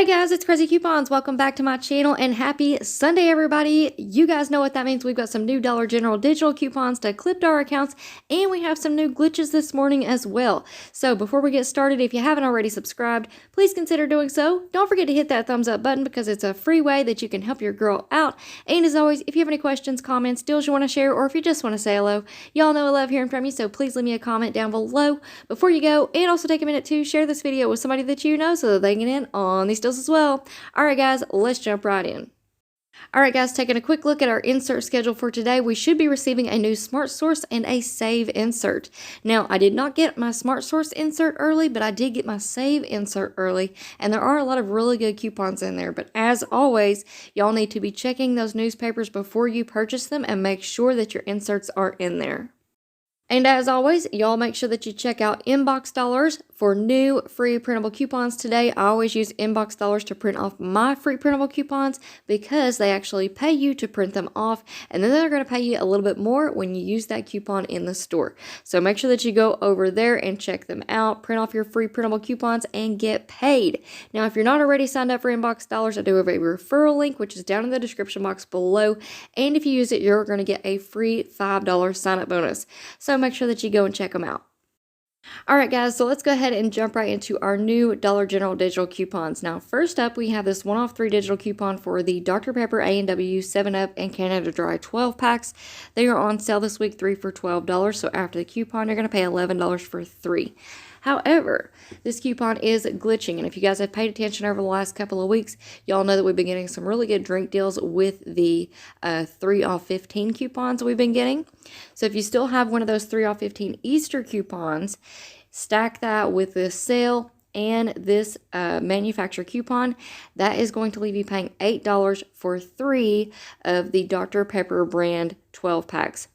Hey guys, it's Craz-E Coupons. Welcome back to my channel and happy Sunday, everybody. You guys know what that means. We've got some new Dollar General digital coupons to clip to our accounts, and we have some new glitches this morning as well. So before we get started, if you haven't already subscribed, please consider doing so. Don't forget to hit that thumbs up button because it's a free way that you can help your girl out. And as always, if you have any questions, comments, deals you want to share, or if you just want to say hello, y'all know I love hearing from you, so please leave me a comment down below before you go. And also take a minute to share this video with somebody that you know so that they can get in on these deals as well. Alright guys, let's jump right in. Alright guys, taking a quick look at our insert schedule for today, we should be receiving a new Smart Source and a Save insert. Now, I did not get my Smart Source insert early, but I did get my Save insert early, and there are a lot of really good coupons in there. But as always, y'all need to be checking those newspapers before you purchase them and make sure that your inserts are in there. And as always, y'all make sure that you check out Inbox Dollars for new free printable coupons today. I always use Inbox Dollars to print off my free printable coupons because they actually pay you to print them off, and then they're going to pay you a little bit more when you use that coupon in the store. So make sure that you go over there and check them out, print off your free printable coupons, and get paid. Now, if you're not already signed up for Inbox Dollars, I do have a referral link, which is down in the description box below, and if you use it, you're going to get a free $5 sign-up bonus. So make sure that you go and check them out. Alright guys, so let's go ahead and jump right into our new Dollar General digital coupons. Now first up, we have this 1-off-3 digital coupon for the Dr. Pepper A&W 7-Up and Canada Dry 12 packs. They are on sale this week, 3 for $12, so after the coupon, you're going to pay $11 for 3. However, this coupon is glitching, and if you guys have paid attention over the last couple of weeks, y'all know that we've been getting some really good drink deals with the 3 off 15 coupons we've been getting. So if you still have one of those 3 off 15 Easter coupons, stack that with this sale and this manufacturer coupon. That is going to leave you paying $8 for 3 of the Dr. Pepper brand 12 packs.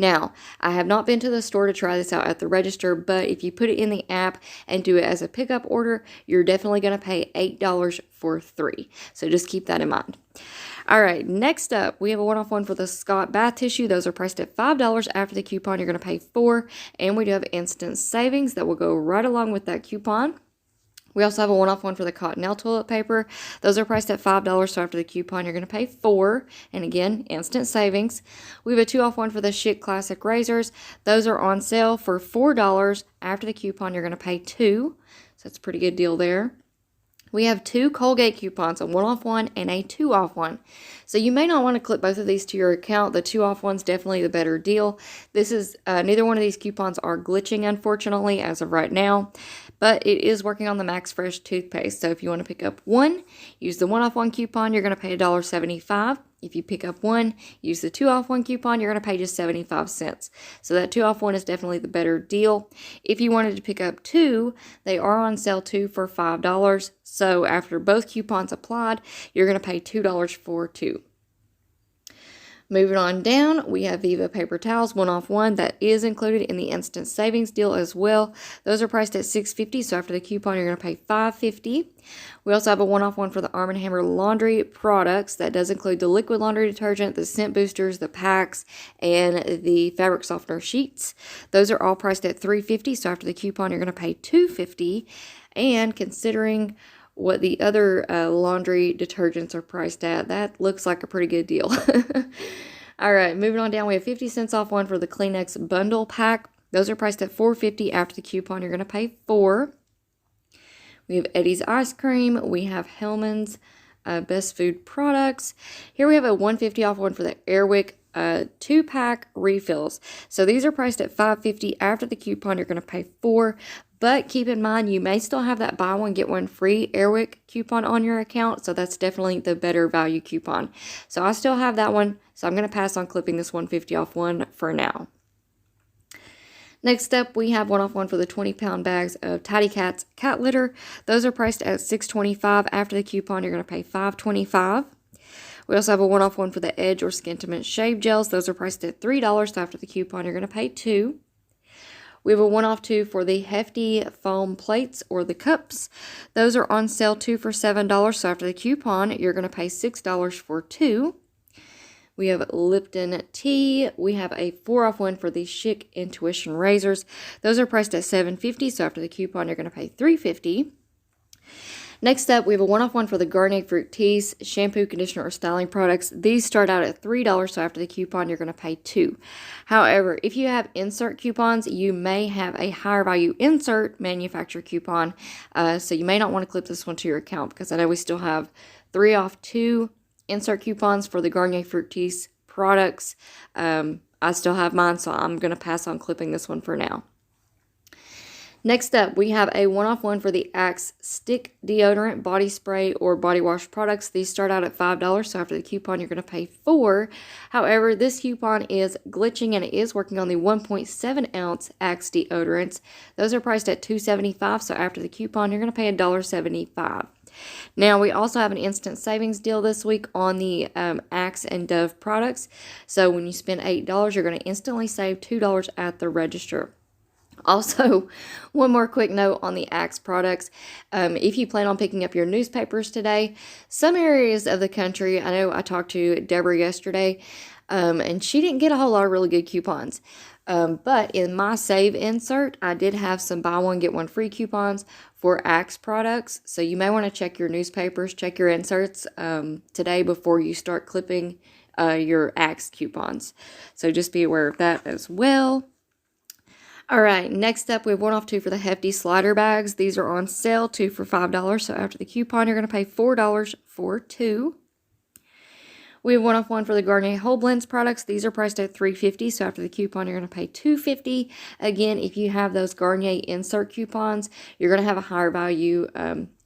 Now, I have not been to the store to try this out at the register, but if you put it in the app and do it as a pickup order, you're definitely going to pay $8 for 3. So just keep that in mind. All right, next up, we have a 1-off-1 for the Scott bath tissue. Those are priced at $5. After the coupon, you're going to pay $4. And we do have instant savings that will go right along with that coupon. We also have a 1-off-1 for the Cottonelle toilet paper. Those are priced at $5, so after the coupon, you're going to pay $4. And again, instant savings. We have a 2-off-1 for the Schick Classic razors. Those are on sale for $4. After the coupon, you're going to pay $2. So that's a pretty good deal there. We have 2 Colgate coupons, a 1-off-1 and a 2-off-1. So you may not want to clip both of these to your account. The 2-off-1's definitely the better deal. This is neither one of these coupons are glitching, unfortunately, as of right now. But it is working on the Max Fresh toothpaste. So if you want to pick up one, use the 1-off-1 coupon, you're going to pay $1.75. If you pick up one, use the 2-off-1 coupon, you're going to pay just 75 cents. So that 2-off-1 is definitely the better deal. If you wanted to pick up 2, they are on sale 2 for $5. So after both coupons applied, you're going to pay $2 for 2. Moving on down, we have Viva paper towels, 1-off-1. That is included in the instant savings deal as well. Those are priced at $6.50, so after the coupon, you're going to pay $5.50. We also have a 1-off-1 for the Arm & Hammer laundry products. That does include the liquid laundry detergent, the scent boosters, the packs, and the fabric softener sheets. Those are all priced at $3.50, so after the coupon, you're going to pay $2.50. And considering what the other laundry detergents are priced at, that looks like a pretty good deal. All right, moving on down, we have 50 cents off one for the Kleenex bundle pack. Those are priced at $4.50. After the coupon, you're going to pay $4. We have Eddie's Ice Cream. We have Hellman's Best Food Products. Here we have a $1.50 off one for the Airwick 2-pack refills. So these are priced at $5.50. After the coupon, you're going to pay $4. But keep in mind, you may still have that buy one, get one free Airwick coupon on your account. So that's definitely the better value coupon. So I still have that one. So I'm going to pass on clipping this $1.50 off one for now. Next up, we have 1-off-1 for the 20-pound bags of Tidy Cats cat litter. Those are priced at $6.25. After the coupon, you're going to pay $5.25. We also have a 1-off-1 for the Edge or Skintimate shave gels. Those are priced at $3. So after the coupon, you're going to pay $2. We have a 1-off-2 for the Hefty foam plates or the cups. Those are on sale 2 for $7. So after the coupon, you're going to pay $6 for 2. We have Lipton tea. We have a 4-off-1 for the Schick Intuition razors. Those are priced at $7.50. So after the coupon, you're going to pay $3.50. Next up, we have a one-off one for the Garnier Fructis shampoo, conditioner, or styling products. These start out at $3, so after the coupon, you're going to pay $2. However, if you have insert coupons, you may have a higher value insert manufacturer coupon, so you may not want to clip this one to your account, because I know we still have 3 off 2 insert coupons for the Garnier Fructis products. I still have mine, so I'm going to pass on clipping this one for now. Next up, we have a one-off one for the Axe Stick Deodorant, body spray, or body wash products. These start out at $5, so after the coupon, you're going to pay $4. However, this coupon is glitching, and it is working on the 1.7-ounce Axe deodorants. Those are priced at $2.75, so after the coupon, you're going to pay $1.75. Now, we also have an instant savings deal this week on the Axe and Dove products. So when you spend $8, you're going to instantly save $2 at the register. Also, one more quick note on the Axe products. If you plan on picking up your newspapers today, some areas of the country, I know I talked to Debra yesterday, and she didn't get a whole lot of really good coupons. But in my save insert, I did have some buy one, get one free coupons for Axe products. So you may want to check your newspapers, check your inserts today before you start clipping your Axe coupons. So just be aware of that as well. All right, next up, we have one off 2 for the Hefty slider bags. These are on sale, 2 for $5. So after the coupon, you're going to pay $4 for 2. We have one off 1 for the Garnier Whole Blends products. These are priced at $3.50. So after the coupon, you're going to pay $2.50. Again, if you have those Garnier insert coupons, you're going to have a higher value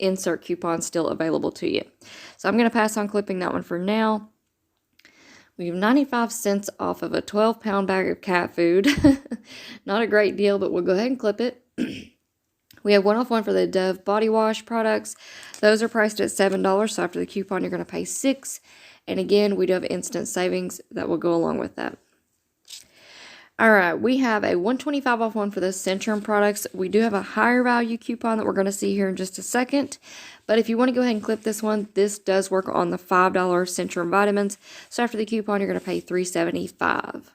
insert coupon still available to you. So I'm going to pass on clipping that one for now. We have 95 cents off of a 12-pound bag of cat food. Not a great deal, but we'll go ahead and clip it. We have one off 1 for the Dove body wash products. Those are priced at $7, so after the coupon, you're going to pay $6. And again, we do have instant savings that will go along with that. All right, we have a $1.25 off 1 for the Centrum products. We do have a higher value coupon that we're going to see here in just a second. But if you want to go ahead and clip this one, this does work on the $5 Centrum vitamins. So after the coupon, you're going to pay $3.75.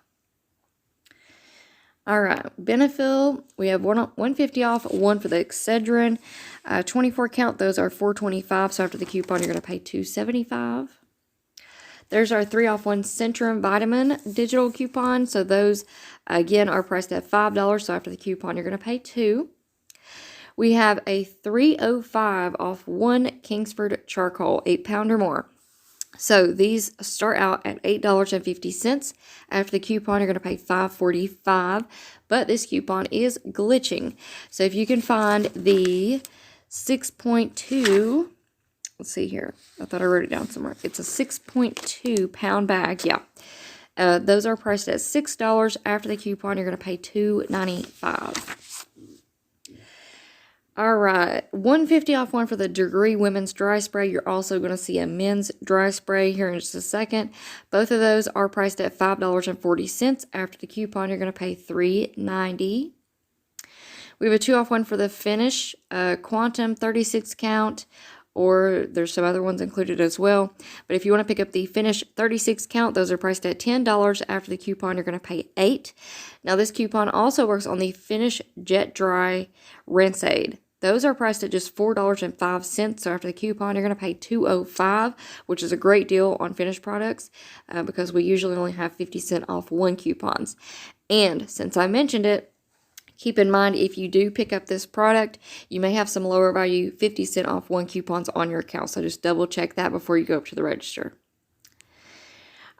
All right, Benefil, we have $1.50 off, 1 for the Excedrin, 24 count. Those are $4.25. So after the coupon, you're going to pay $2.75. There's our 3 off 1 Centrum vitamin digital coupon. So those, again, are priced at $5. So after the coupon, you're going to pay $2. We have a $3.05 off 1 Kingsford charcoal, 8 pound or more. So these start out at $8.50. After the coupon, you're going to pay $5.45. But this coupon is glitching. So if you can find the 6.2, let's see here. I thought I wrote it down somewhere. It's a 6.2 pound bag. Yeah. Those are priced at $6. After the coupon, you're going to pay $2.95. All right, $1.50 off 1 for the Degree Women's Dry Spray. You're also going to see a men's dry spray here in just a second. Both of those are priced at $5.40. After the coupon, you're going to pay $3.90. We have a 2 off 1 for the Finish Quantum 36 count, or there's some other ones included as well. But if you want to pick up the Finish 36 count, those are priced at $10. After the coupon, you're going to pay $8. Now, this coupon also works on the Finish Jet Dry Rinse Aid. Those are priced at just $4.05. So after the coupon, you're going to pay $2.05, which is a great deal on Finish products because we usually only have 50 cents off 1 coupons. And since I mentioned it, keep in mind, if you do pick up this product, you may have some lower value 50 cents off 1 coupons on your account. So just double check that before you go up to the register.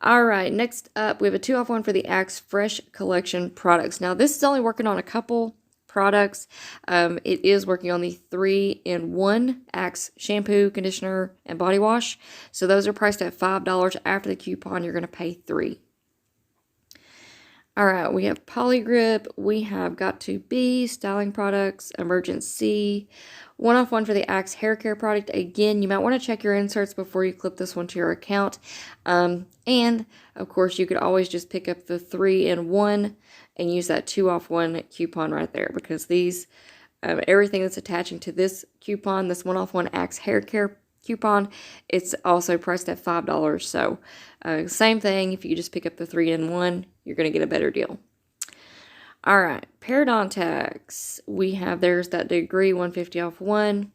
All right, next up, we have a 2 off 1 for the Axe Fresh Collection products. Now, this is only working on a couple products. It is working on the 3-in-1 Axe shampoo, conditioner, and body wash. So those are priced at $5. After the coupon, you're going to pay $3. All right, we have Polygrip, we have Got To Be, styling products, Emergency, 1 off 1 for the Axe hair care product. Again, you might want to check your inserts before you clip this one to your account. And, of course, you could always just pick up the 3-in-1 and use that 2 off 1 coupon right there because these, everything that's attaching to this coupon, this 1 off 1 Axe hair care coupon, it's also priced at $5. So same thing, if you just pick up the 3-in-1, you're going to get a better deal. All right, Parodontax, we have, there's that Degree 150 off 1.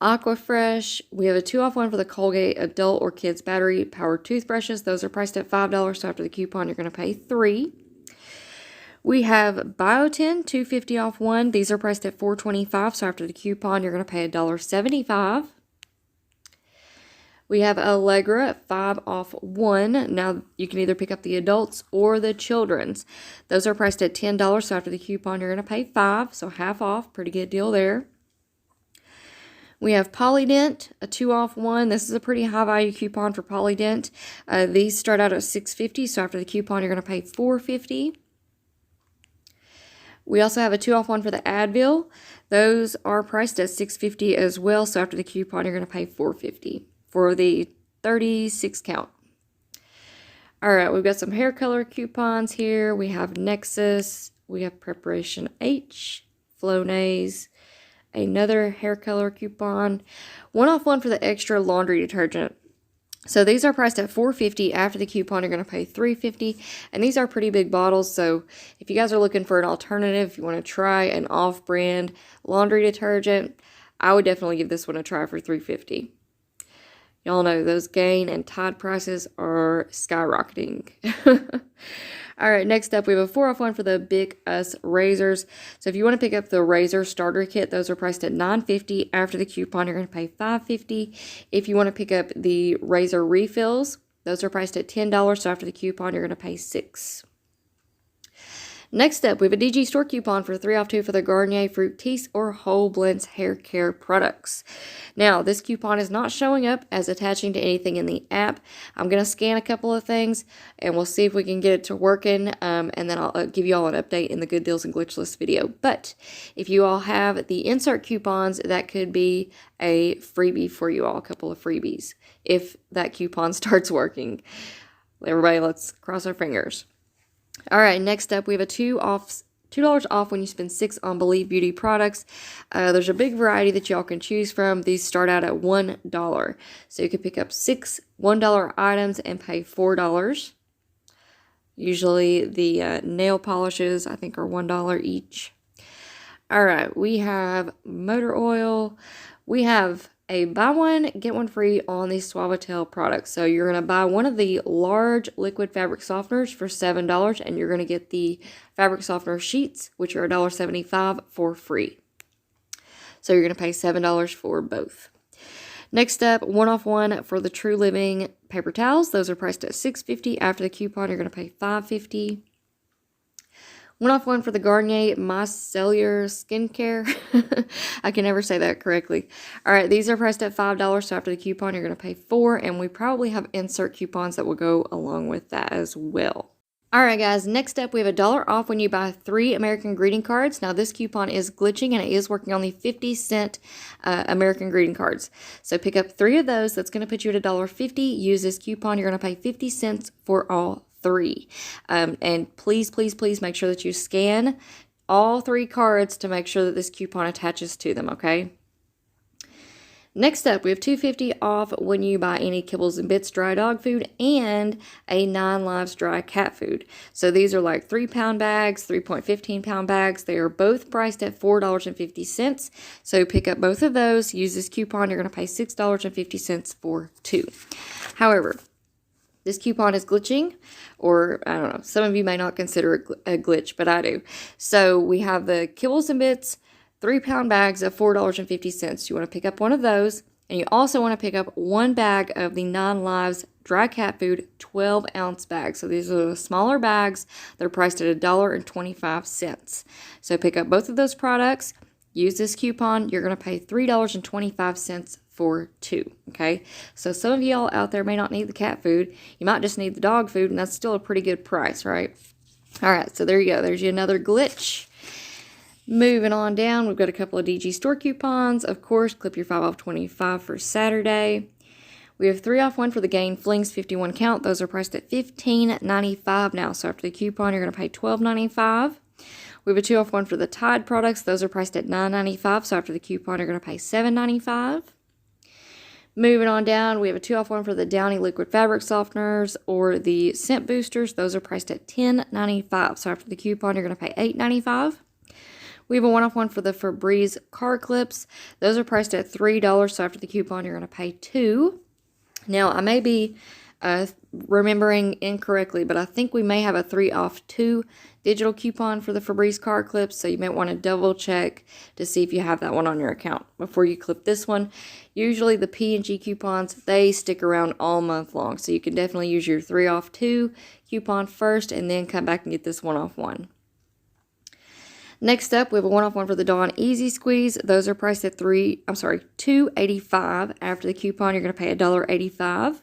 Aquafresh, we have a 2-off-1 for the Colgate adult or kids battery powered toothbrushes. Those are priced at $5, so after the coupon, you're going to pay $3. We have Biotin, 250 off 1. These are priced at $4.25, so after the coupon, you're going to pay $1.75. We have Allegra, 5 off 1. Now, you can either pick up the adults or the children's. Those are priced at $10, so after the coupon, you're going to pay $5, so half off. Pretty good deal there. We have Polydent, a 2 off 1. This is a pretty high value coupon for Polydent. These start out at $6.50, so after the coupon, you're going to pay $4.50. We also have a 2 off 1 for the Advil. Those are priced at $6.50 as well, so after the coupon, you're going to pay $4.50 for the 36 count. All right, we've got some hair color coupons here. We have Nexus, we have Preparation H, Flonase, another hair color coupon, 1 off 1 for the extra laundry detergent. So these are priced at $4.50. After the coupon, you're going to pay $3.50. And these are pretty big bottles, so if you guys are looking for an alternative, if you want to try an off-brand laundry detergent, I would definitely give this one a try for $3.50. Y'all know those Gain and Tide prices are skyrocketing. All right, next up, we have a 4 off 1 for the Bic Us razors. So if you want to pick up the razor starter kit, those are priced at $9.50. After the coupon, you're going to pay $5.50. If you want to pick up the razor refills, those are priced at $10. So after the coupon, you're going to pay $6. Next up, we have a DG store coupon for 3 off 2 for the Garnier Fructis or Whole Blends hair care products. Now, this coupon is not showing up as attaching to anything in the app. I'm going to scan a couple of things, and we'll see if we can get it to working, and then I'll give you all an update in the Good Deals and Glitchless video. But if you all have the insert coupons, that could be a freebie for you all, a couple of freebies, if that coupon starts working. Everybody, let's cross our fingers. All right, next up, we have a $2 off when you spend $6 on Believe Beauty products. There's a big variety that y'all can choose from. These start out at $1. So you can pick up 6 $1 items and pay $4. Usually the nail polishes, I think, are $1 each. All right, we have motor oil. We have a buy one, get one free on these Suavitel products. So you're going to buy one of the large liquid fabric softeners for $7, and you're going to get the fabric softener sheets, which are $1.75 for free. So you're going to pay $7 for both. Next up, 1 off 1 for the True Living paper towels. Those are priced at $6.50. After the coupon, you're going to pay $5.50. 1 off 1 for the Garnier Micellar Skincare. I can never say that correctly. All right, these are priced at $5, so after the coupon, you're going to pay $4, and we probably have insert coupons that will go along with that as well. All right, guys, next up, we have $1 off when you buy 3 American greeting cards. Now, this coupon is glitching, and it is working on the 50-cent American greeting cards. So pick up 3 of those. That's going to put you at $1.50. Use this coupon. You're going to pay 50 cents for all 3. And please, please, please make sure that you scan all 3 cards to make sure that this coupon attaches to them, okay? Next up, we have $2.50 off when you buy any Kibbles and Bits dry dog food and a 9 Lives dry cat food. So these are like 3-pound bags, 3.15-pound bags. They are both priced at $4.50. So pick up both of those. Use this coupon. You're going to pay $6.50 for 2. However, this coupon is glitching, or I don't know, some of you may not consider it a glitch, but I do. So we have the Kibbles and Bits 3-pound bags of $4.50. You want to pick up one of those, and you also want to pick up 1 bag of the 9 Lives dry cat food 12-ounce bags. So these are the smaller bags. They're priced at $1.25. So pick up both of those products. Use this coupon. You're going to pay $3.25 for 2, okay? So some of y'all out there may not need the cat food. You might just need the dog food, and that's still a pretty good price, right? All right, so there you go. There's you another glitch. Moving on down, we've got a couple of DG store coupons. Of course, clip your 5 off 25 for Saturday. We have 3 off 1 for the Gain Flings 51 count. Those are priced at $15.95 now. So after the coupon, you're going to pay $12.95. We have a 2 off 1 for the Tide products. Those are priced at $9.95. So after the coupon, you're going to pay $7.95. Moving on down, we have a 2 off 1 for the Downy liquid fabric softeners or the scent boosters. Those are priced at $10.95. So after the coupon, you're going to pay $8.95. We have a one-off one for the Febreze Car Clips. Those are priced at $3, so after the coupon, you're going to pay $2. Now, I may be remembering incorrectly, but I think we may have a 3 off 2 digital coupon for the Febreze Car Clips, so you might want to double check to see if you have that one on your account before you clip this one. Usually the P&G coupons, they stick around all month long, so you can definitely use your 3 off 2 coupon first and then come back and get this 1 off 1. Next up, we have a one-off one for the Dawn Easy Squeeze. Those are priced at $2.85. After the coupon, you're going to pay $1.85.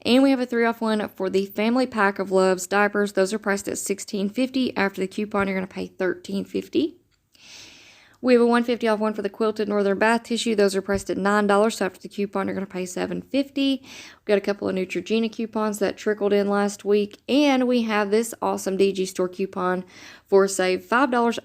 And we have a 3 off one for the Family Pack of Love's diapers. Those are priced at $16.50. After the coupon, you're going to pay $13.50. We have a $1.50 off one for the Quilted Northern Bath Tissue. Those are priced at $9. So after the coupon, you're going to pay $7.50. We've got a couple of Neutrogena coupons that trickled in last week. And we have this awesome DG Store coupon for save $5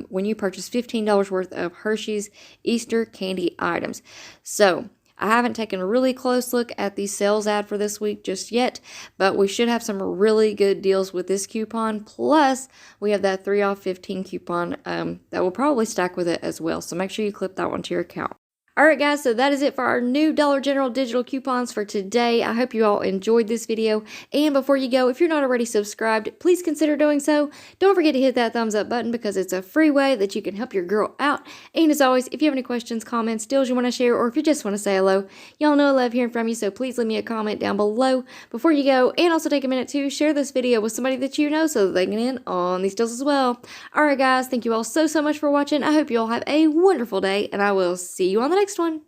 when you purchase $15 worth of Hershey's Easter candy items. So I haven't taken a really close look at the sales ad for this week just yet, but we should have some really good deals with this coupon. Plus, we have that 3 off 15 coupon that will probably stack with it as well. So make sure you clip that one to your account. Alright guys, so that is it for our new Dollar General digital coupons for today. I hope you all enjoyed this video. And before you go, if you're not already subscribed, please consider doing so. Don't forget to hit that thumbs up button because it's a free way that you can help your girl out. And as always, if you have any questions, comments, deals you want to share, or if you just want to say hello, y'all know I love hearing from you, so please leave me a comment down below before you go. And also take a minute to share this video with somebody that you know so that they can get in on these deals as well. Alright guys, thank you all so much for watching. I hope you all have a wonderful day, and I will see you on the next one.